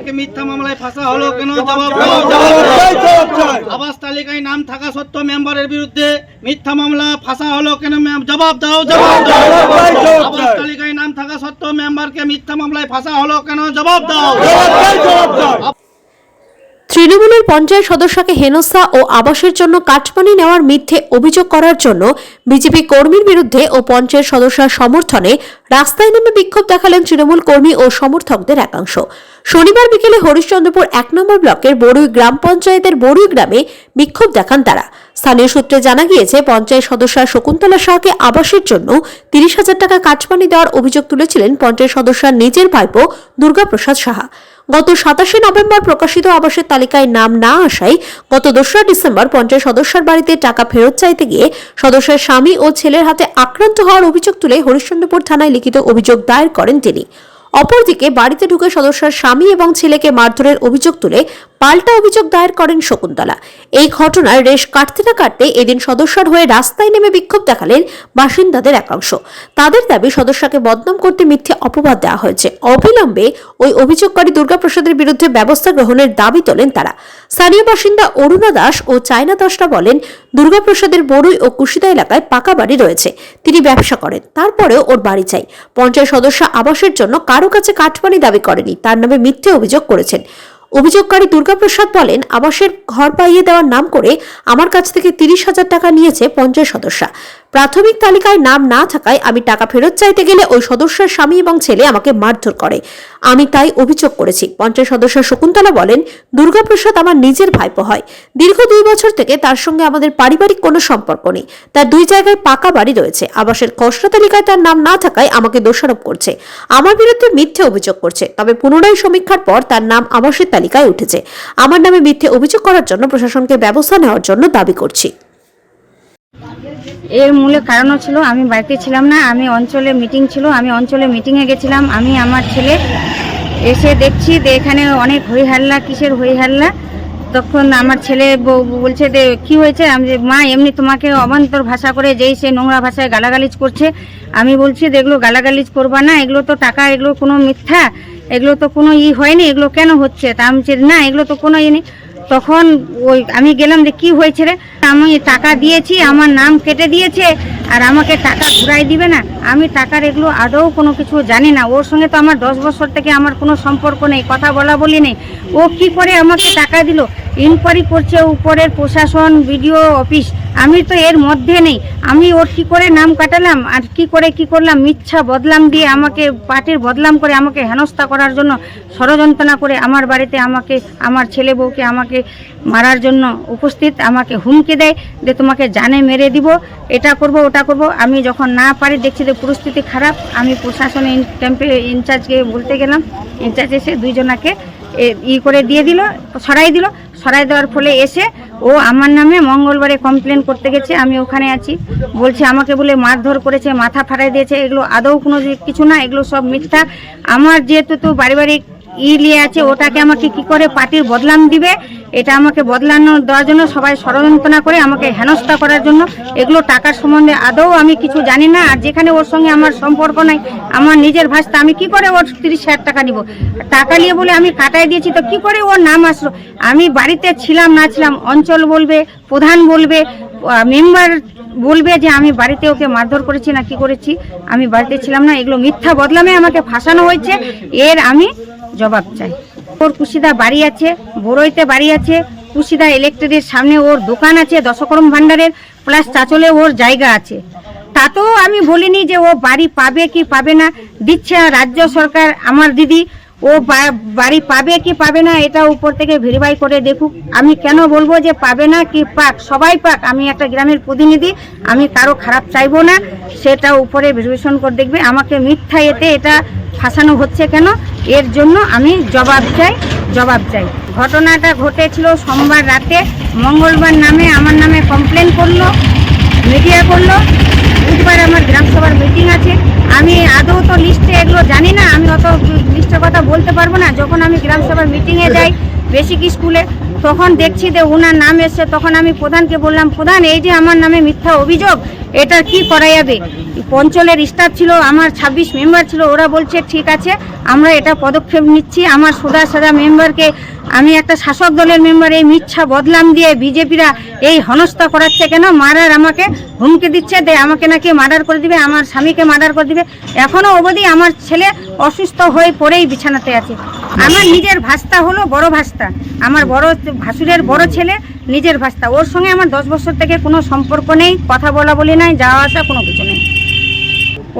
মেম্বারকে মিথ্যা মামলায় ফাঁসা হলো কেন? জবাব দাও। আবাস তালিকায় নাম থাকা সত্ত্বেও মেম্বারের বিরুদ্ধে মিথ্যা মামলা ফাঁসা হলো কেন? জবাব দাও। জবাব দাও। আবাস তালিকায় নাম থাকা সত্ত্বেও মেম্বারকে মিথ্যা মামলায় ফাঁসা হলো কেন? জবাব দাও। তৃণমূলের পঞ্চায়েত সদস্যকে হেনস্থা ও আবাসের জন্য কাটমানি নেওয়ার মিথ্যে অভিযোগ করার জন্য বিজেপি কর্মীর বিরুদ্ধে ও পঞ্চায়েত সদস্যের সমর্থনে রাস্তায় নেমে বিক্ষোভ দেখালেন তৃণমূল কর্মী ও সমর্থকদের একাংশ। শনিবার বিকেলে হরিশ্চন্দ্রপুর ১ নম্বর ব্লকের বড়ুই গ্রাম পঞ্চায়েতের বড়ুই গ্রামে বিক্ষোভ দেখান তারা। স্থানীয় সূত্রে জানা গিয়েছে, পঞ্চায়েত সদস্য শকুন্তলা শাহকে আবাসের জন্য ৩০,০০০ টাকা কাটমানি দেওয়ার অভিযোগ তুলেছিলেন পঞ্চায়েত সদস্যের নিজের ভাইপো দুর্গাপ্রসাদ সাহা। গত ২৭শে নভেম্বর প্রকাশিত আবাসের তালিকায় নাম না আসায় গত ২রা ডিসেম্বর পঞ্চায়েত সদস্যের বাড়িতে টাকা ফেরত চাইতে গিয়ে সদস্যের স্বামী ও ছেলের হাতে আক্রান্ত হওয়ার অভিযোগ তুলে হরিশ্চন্দ্রপুর থানায় লিখিত অভিযোগ দায়ের করেন তিনি। অপরদিকে বাড়িতে ঢুকে সদস্যের স্বামী এবং ছেলেকে মারধরের অভিযোগ তুলে পাল্টা অভিযোগ দায়ের করেন শকুন্তলা। এই ঘটনার রেশ কাটতে না কাটতে এদিন সদস্যর হয়ে রাস্তায় নেমে বিক্ষোভ দেখালেন বাসিন্দাদের একাংশ। তাদের দাবি, সদস্যকে বদনাম করতে মিথ্যে অপবাদ দেওয়া হয়েছে। অবিলম্বে ওই অভিযোগকারী দুর্গাপ্রসাদের বিরুদ্ধে ব্যবস্থা গ্রহণের দাবি তোলেন তারা। স্থানীয় বাসিন্দা অরুণা দাস ও চায়না দাসরা বলেন, দুর্গাপ্রসাদের বড়ুই ও কুশিদা এলাকায় পাকা বাড়ি রয়েছে, তিনি ব্যবসা করেন, তারপরেও ওর বাড়ি চাই। পঞ্চায়েত সদস্য আবাসের জন্য কারো কাছে কাটমানি দাবি করেনি, তার নামে মিথ্যে অভিযোগ করেছেন। অভিযোগকারী দুর্গাপ্রসাদ বলেন, আবাসের ঘর পাইয়ে দেওয়ার নাম করে আমার কাছ থেকে ৩০,০০০ টাকা নিয়েছে পঞ্চায়েত সদস্য। প্রাথমিক তালিকায় নাম না থাকায় আমি টাকা ফেরত চাইতে গেলে ওই সদস্যের স্বামী এবং ছেলে আমাকে মারধর করে, আমি তাই অভিযোগ করেছি। পঞ্চায়েত সদস্য শকুন্তলা বলেন, দুর্গাপ্রসাদ আমার নিজের ভাইপো হয়। দীর্ঘ ২ বছর থেকে তার সঙ্গে আমাদের পারিবারিক কোনো সম্পর্ক নেই। তার ২ জায়গায় পাকা বাড়ি রয়েছে। আবাসের খসড়া তালিকায় তার নাম না থাকায় আমাকে দোষারোপ করছে, আমার বিরুদ্ধে মিথ্যে অভিযোগ করছে। তবে পুনরায় সমীক্ষার পর তার নাম আবাসের তালিকায় উঠেছে। আমার নামে মিথ্যে অভিযোগ করার জন্য প্রশাসনকে ব্যবস্থা নেওয়ার জন্য দাবি করছি। এর মূলে কারণও ছিল, আমি বাড়িতে ছিলাম না, আমি অঞ্চলে মিটিং ছিল, আমি অঞ্চলে মিটিংয়ে গেছিলাম। আমি আমার ছেলে এসে দেখছি যে এখানে অনেক হই হাল্লা, কিসের হই হাল্লা। তখন আমার ছেলে বলছে যে কী হয়েছে? আমি যে মা এমনি তোমাকে অবান্তর ভাষা করে যেই সে নোংরা ভাষায় গালাগালিজ করছে। আমি বলছি যে এগুলো গালাগালিজ করবা না, এগুলো তো টাকা, এগুলো কোনো মিথ্যা, এগুলো তো কোনো হয়নি, এগুলো কেন হচ্ছে? তা আমি না, এগুলো তো কোনো নেই। তখন আমি গেলাম যে কি হয়েছে রে, আমি টাকা দিয়েছি, আমার নাম কেটে দিয়েছে আর আমাকে টাকা ঘুরাই দিবে না। আমি টাকার এগুলো আদৌ কোনো কিছু জানি না। ওর সঙ্গে তো আমার 10 বছর থেকে আমার কোনো সম্পর্ক নেই, কথা বলা বলি নেই। ও কি করে আমাকে টাকা দিল? ইনকোয়ারি করছে উপরের প্রশাসন, বিডিও অফিস, আমি তো এর মধ্যে নেই। আমি ওর কি করে নাম কাটালাম আর কি করলাম? মিথ্যা বদলাম দিয়ে আমাকে পার্টির বদলাম করে আমাকে হেনস্থা করার জন্য ষড়যন্ত্রণা করে আমার বাড়িতে আমাকে, আমার ছেলে বউকে আমাকে মারার জন্য উপস্থিত, আমাকে হুমকি দেয় যে তোমাকে জানে মেরে দিব, এটা করব ওটা করব। আমি যখন না পারি, দেখছি যে পরিস্থিতি খারাপ, আমি প্রশাসনে ক্যাম্পে ইনচার্জকে বলতে গেলাম। ইনচার্জ এসে 2 জনাকে করে দিয়ে দিল, সরাই দেওয়ার ফলে এসে ও আমার নামে মঙ্গলবারে কমপ্লেন করতে গেছে। আমি ওখানে আছি, বলছে আমাকে বলে মারধর করেছে, মাথা ফাটাই দিয়েছে। এগুলো আদৌ কোনো কিছু না, এগুলো সব মিথ্যা। আমার যেহেতু তো পারিবারিক নিয়ে আছে, ওটাকে আমাকে কি করে পার্টির বদলাম দিবে, এটা আমাকে বদলানো দেওয়ার জন্য সবাই ষড়যন্ত্র করে আমাকে হেনস্থা করার জন্য। এগুলো টাকার সম্বন্ধে আদৌ আমি কিছু জানি না। আর যেখানে ওর সঙ্গে আমার সম্পর্ক নাই, আমার নিজের ভাষা, আমি কি করে ওর 30,000 টাকা নিব? টাকা নিয়ে বলে আমি কাটাই দিয়েছি, তো কি করে ওর নাম আসলো? আমি বাড়িতে ছিলাম না ছিলাম, অঞ্চল বলবে, প্রধান বলবে, মেম্বার বলবে যে আমি বাড়িতে ওকে মারধর করেছি না কি করেছি। আমি বাড়িতে ছিলাম না, এগুলো মিথ্যা বদলামে আমাকে ফাঁসানো হয়েছে। এর আমি জবাব চাই। ওর কুশিদা বাড়ি আছে, বড়ইতে বাড়ি আছে, কুশিদা ইলেকট্রিকের সামনে ওর দোকান আছে, দশকরম ভান্ডারের, প্লাস চাচলে ওর জায়গা আছে। তাতেও আমি বলিনি যে ও বাড়ি পাবে কি পাবে না, দিচ্ছে রাজ্য সরকার। আমার দিদি ও বাড়ি পাবে কি পাবে না এটা উপর থেকে ভেরিফাই করে দেখুক। আমি কেন বলবো যে পাবে না কি পাক, সবাই পাক। আমি একটা গ্রামের প্রতিনিধি, আমি কারো খারাপ চাইবো না, সেটা উপরে ভেরিফিকেশন করে দেখবে। আমাকে মিথ্যা এটা ফাঁসানো হচ্ছে কেন, এর জন্য আমি জবাব চাই। ঘটনাটা ঘটেছিল সোমবার রাতে, মঙ্গলবার নামে আমার নামে কমপ্লেন করলো, মিডিয়া করলো। বুধবার আমার গ্রামসভার মিটিং আছে। আমি আদৌ তো লিস্টে এগুলো জানি না, আমি অত লিস্টের কথা বলতে পারবো না। যখন আমি গ্রামসভার মিটিংয়ে যাই বেসিক স্কুলে, তখন দেখছি যে ওনার নাম এসছে। তখন আমি প্রধানকে বললাম, প্রধান এই যে আমার নামে মিথ্যা অভিযোগ, এটা কি করা যাবে? অঞ্চলের স্টাফ ছিল, আমার 26 মেম্বার ছিল, ওরা বলছে ঠিক আছে আমরা এটা পদক্ষেপ নিচ্ছি। আমার সোজা মেম্বারকে, আমি একটা শাসক দলের মেম্বার, এই মিথ্যা বদনাম দিয়ে বিজেপিরা এই হেনস্থা করাচ্ছে কেন? মারার আমাকে হুমকি দিচ্ছে, আমাকে নাকি মার্ডার করে দিবে, আমার স্বামীকে মার্ডার করে দিবে। এখনো অবধি আমার ছেলে অসুস্থ হয়ে পড়েই বিছানাতে আছে। আমার নিজের ভাস্তা হলো বড় ভাস্তা, আমার বড় ভাসুরের বড় ছেলে নিজের ভাস্তা। ওর সঙ্গে আমার 10 বছর থেকে কোনো সম্পর্ক নেই, কথা বলা বলি নাই, যাওয়া আসা কোনো কিছু নেই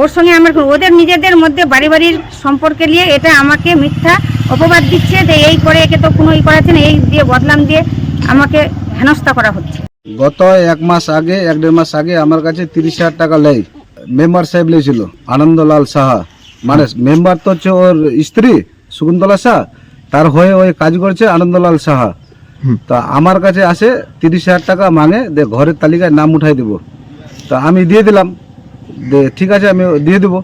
ওর সঙ্গে আমার। ওদের নিজেদের মধ্যে বাড়ির সম্পর্কে নিয়ে এটা আমাকে মিথ্যা অপবাদ দিচ্ছে যে এই করে, একে তো কোনো করাচ্ছে না, এই দিয়ে বদনাম দিয়ে আমাকে হেনস্থা করা হচ্ছে। গত 1 মাস আগে 1-1.5 মাস আগে আমার কাছে 30,000 টাকা লেয় মেম্বার সাহেব লেছিল, আনন্দলাল সাহা। মানে মেম্বার তো হচ্ছে ওর স্ত্রী শকুন্তলা শাহ, তার হয়ে ওই কাজ করছে আনন্দলাল সাহা। তা আমার কাছে আসে 30,000 টাকা মাঙে, ঘরের তালিকায় নাম উঠাই দেব। তো আমি দিয়ে দিলাম, ঠিক আছে আমি দিয়ে দেবো।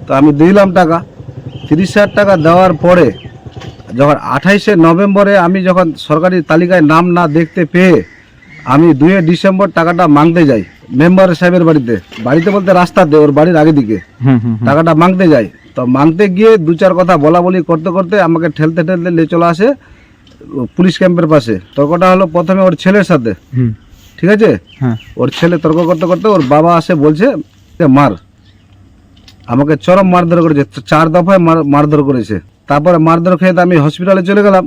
তো আমি দিলাম টাকা। 30,000 টাকা দেওয়ার পরে যখন 28শে নভেম্বরে আমি যখন সরকারি তালিকায় নাম না দেখতে পেয়ে আমি 2 ডিসেম্বর টাকাটা মাংতে যাই মেম্বার সাহেবের বাড়িতে বলতে রাস্তাতে, ওর বাড়ির আগে দিকে টাকাটা মাংতে যাই। তো মাংতে গিয়ে 2-4 কথা বলা বলি করতে করতে আমাকে ঠেলতে নিয়ে চলে আসে পুলিশ ক্যাম্পের পাশে। তর্কটা হলো প্রথমে ওর ছেলের সাথে, ঠিক আছে? ওর ছেলে তর্ক করতে করতে ওর বাবা আসে বলছে মার, আমাকে চরম মারধর করেছে, 4 দফায় মারধর করেছে। তারপরে মারধর খেয়ে আমি হসপিটালে চলে গেলাম।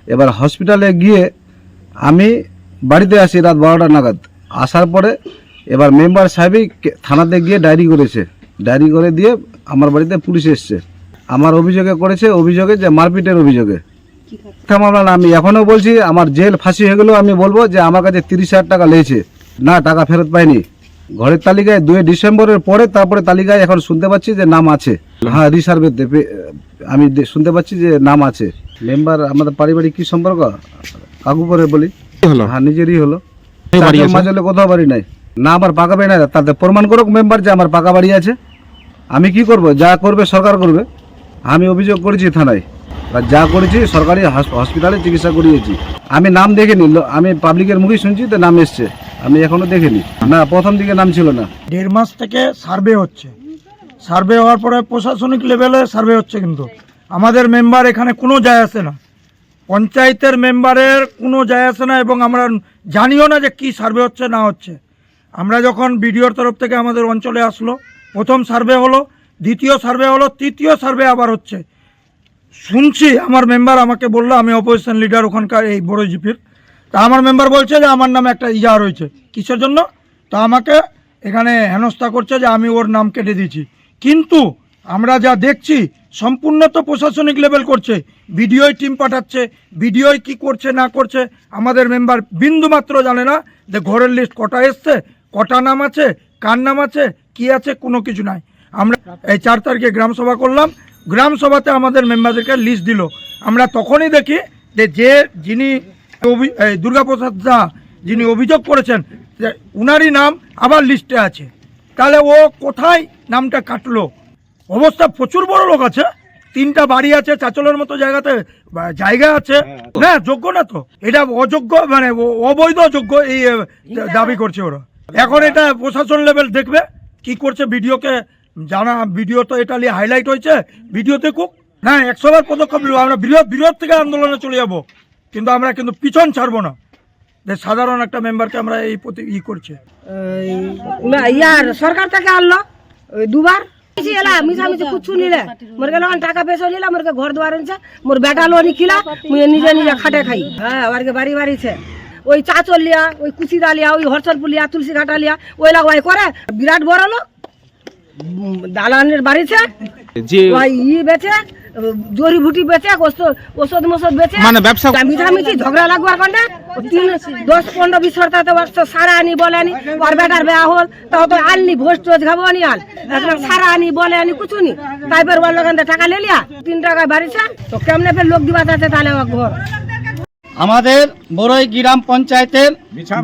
এবার হসপিটালে গিয়ে আমি বাড়িতে আসি রাত 12টা নাগাদ। আসার পরে এবার মেম্বার সাহেবই থানাতে গিয়ে ডায়েরি করেছে, ডায়েরি করে দিয়ে আমার বাড়িতে পুলিশ এসছে। আমার অভিযোগে করেছে, অভিযোগে যে মারপিটের অভিযোগে। মামলা না, আমি এখনও বলছি আমার জেল ফাঁসি হয়ে গেলেও আমি বলবো যে আমার কাছে 30,000 টাকা লেগেছে, না টাকা ফেরত পাইনি। ঘরের তালিকায় 2 ডিসেম্বরের পরে তারপরে তালিকায় এখন শুনতে পাচ্ছি যে নাম আছে। হ্যাঁ, রিসার্ভেতে আমি শুনতে পাচ্ছি যে নাম আছে। মেম্বার আমাদের পারিবারিক কি সম্পর্ক কাকু করে বলি, হ্যাঁ নিজেরই হলো, মাঝে কোথাও বাড়ি নাই না, আমার পাকা বাড়ি নাই। তাতে প্রমাণ করুক মেম্বার যে আমার পাকা বাড়ি আছে। আমি কি করব? যা করবে সরকার করবে। আমি অভিযোগ করেছি থানায়, যা করেছি সরকারি হসপিটালে চিকিৎসা করিয়েছি। আমি নাম দেখিনি, আমি পাবলিকের মুখেই শুনছি তো নাম এসছে, আমি এখনো দেখিনি। না, প্রথম দিকে নাম ছিল না। 1.5 মাস থেকে সার্ভে হচ্ছে, সার্ভে হওয়ার পরে প্রশাসনিক লেভেলে সার্ভে হচ্ছে, কিন্তু আমাদের মেম্বার এখানে কোনো যায় আসে না, পঞ্চায়েতের মেম্বারের কোনো যায় আসে না, এবং আমরা জানিও না যে কি সার্ভে হচ্ছে না হচ্ছে। আমরা যখন বিডিওর তরফ থেকে আমাদের অঞ্চলে আসলো, প্রথম সার্ভে হলো, দ্বিতীয় সার্ভে হলো, তৃতীয় সার্ভে আবার হচ্ছে। শুনছি আমার মেম্বার আমাকে বললো, আমি অপোজিশন লিডার ওখানকার এই বড় জিপির, তা আমার মেম্বার বলছে যে আমার নামে একটা ইজা রয়েছে, কিসের জন্য? তা আমাকে এখানে হেনস্থা করছে যে আমি ওর নাম কেটে দিয়েছি। কিন্তু আমরা যা দেখছি সম্পূর্ণ তো প্রশাসনিক লেভেল করছে, বিডিও টিম পাঠাচ্ছে, বিডিও কি করছে না করছে আমাদের মেম্বার বিন্দু মাত্র জানে না যে ঘরের লিস্ট কটা এসছে, কটা নাম আছে, কার নাম আছে, কি আছে, কোনো কিছু নাই। আমরা এই 4 তারিখে গ্রামসভা করলাম, গ্রামসভাতে আমাদের মেম্বারদেরকে লিস্ট দিল। আমরা তখনই দেখি যে যিনি দুর্গাপ্রসাদ দা যিনি অভিযোগ করেছেন উনারই নাম আবার লিস্টে আছে। তাহলে ও কোথায় নামটা কাটলো? অবস্থা প্রচুর বড় লোক আছে, 3টা বাড়ি আছে, চাচলের মতো জায়গা আছে, না যোগ্য না তো, এটা অযোগ্য, মানে অবৈধ যোগ্য এই দাবি করছে ওরা। এখন এটা প্রশাসন লেভেল দেখবে কি করছে, ভিডিওকে জানা, ভিডিও তো এটা নিয়ে হাইলাইট হয়েছে, ভিডিও দেখুক। হ্যাঁ, 100 বার পদক্ষেপ নেব আমরা, বিরোধ থেকে আন্দোলনে চলে যাব, কিন্তু আমরা কিন্তু পিছন ছাড়বো না। সাধারণ একটা মেম্বারকে আমরা এই প্রতি করছে। ইয়ার সরকার থেকে আনলো 2বার মিশামিশি কুচ্ছু নিলে মোর টাকা পয়সা নিলাম, মোর ঘর দুয়ার আনছে, মোর বেটা লো নিখিলা, মুই নিজে নিজে খাটে খাই। হ্যাঁ, ওর বাড়িছে ওই চাচল লিয়া, ওই কুচিদা লিয়া, ওই হরসরপুর লিয়া, তুলসী ঘাটা লিয়া, ওই লাগোয়াই করে বিরাট বড় লোক দালানের বাড়িছে, ই বেচে জড়ি বুটি বেচে, ওষুধ মষুধ বেচে, মানে ব্যবসা মিঠামিঠি ঝগড়া লাগবার কারণে 10-15-20 সপ্তাহ সারা আনি বলে আনি, ওর বেটার বেয়া হল তাও তো আননি, ভোজ টোজ খাবো আনি, আল সারা আনি বলে আনি কুচু নি, তাইপর ওর লোক টাকা লে লিয়া 3 টাকায় বাড়িছে, তো কেমনে ফের লোক দিবা যাচ্ছে তাহলে ঘর। আমাদের বড়ই গ্রাম পঞ্চায়েতের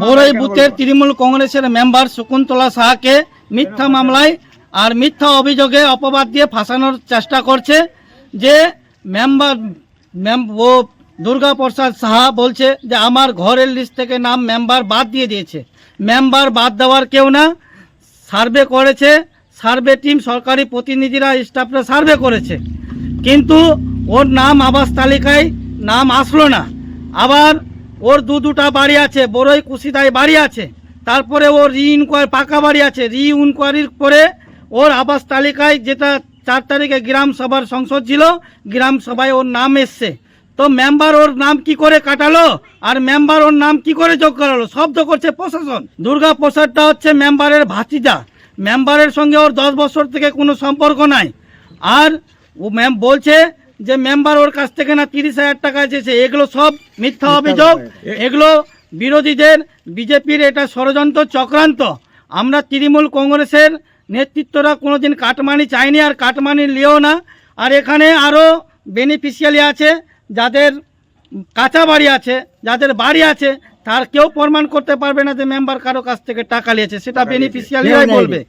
বড়ই বুথের তৃণমূল কংগ্রেসের মেম্বার শকুন্তলা সাহাকে মিথ্যা মামলায় আর মিথ্যা অভিযোগে অপবাদ দিয়ে ফাঁসানোর চেষ্টা করছে। যে ও দুর্গাপ্রসাদ সাহা বলছে যে আমার ঘরের লিস্ট থেকে নাম মেম্বার বাদ দিয়ে দিয়েছে। মেম্বার বাদ দেওয়ার কেউ না, সার্ভে করেছে, সার্ভে টিম সরকারি প্রতিনিধিরা স্টাফরা সার্ভে করেছে, কিন্তু ওর নাম আবাস তালিকায় নাম আসলো না। আবার ওর দুটা বাড়ি আছে, বড়ই কুশিদায় বাড়ি আছে, তারপরে ওর পাকা বাড়ি আছে, ইনকোয়ারির পরে ওর আবাস তালিকায়, যেটা 4 তারিখে গ্রাম সভার সংসদ ছিল, গ্রাম সভায় ওর নাম এসছে। তো মেম্বার ওর নাম কি করে কাটালো আর মেম্বার ওর নাম কি করে যোগ করালো? শব্দ করছে প্রশাসন। দুর্গা প্রসাদটা হচ্ছে মেম্বারের ভাতিজা, মেম্বারের সঙ্গে ওর 10 বছর থেকে কোনো সম্পর্ক নাই। আর ও বলছে যে মেম্বার ওর কাছ থেকে না 30,000 টাকা চেয়েছে। এগুলো সব মিথ্যা অভিযোগ, এগুলো বিরোধীদের, বিজেপির এটা ষড়যন্ত্র চক্রান্ত। আমরা তৃণমূল কংগ্রেসের নেতৃত্বরা কোনোদিন কাটমানি চাইনি আর কাটমানি লিও না। আর এখানে আরও বেনিফিশিয়ারি আছে, যাদের কাঁচা বাড়ি আছে, যাদের বাড়ি আছে, তার কেউ প্রমাণ করতে পারবে না যে মেম্বার কারো কাছ থেকে টাকা নিয়েছে, সেটা বেনিফিশিয়ারিরাই বলবে।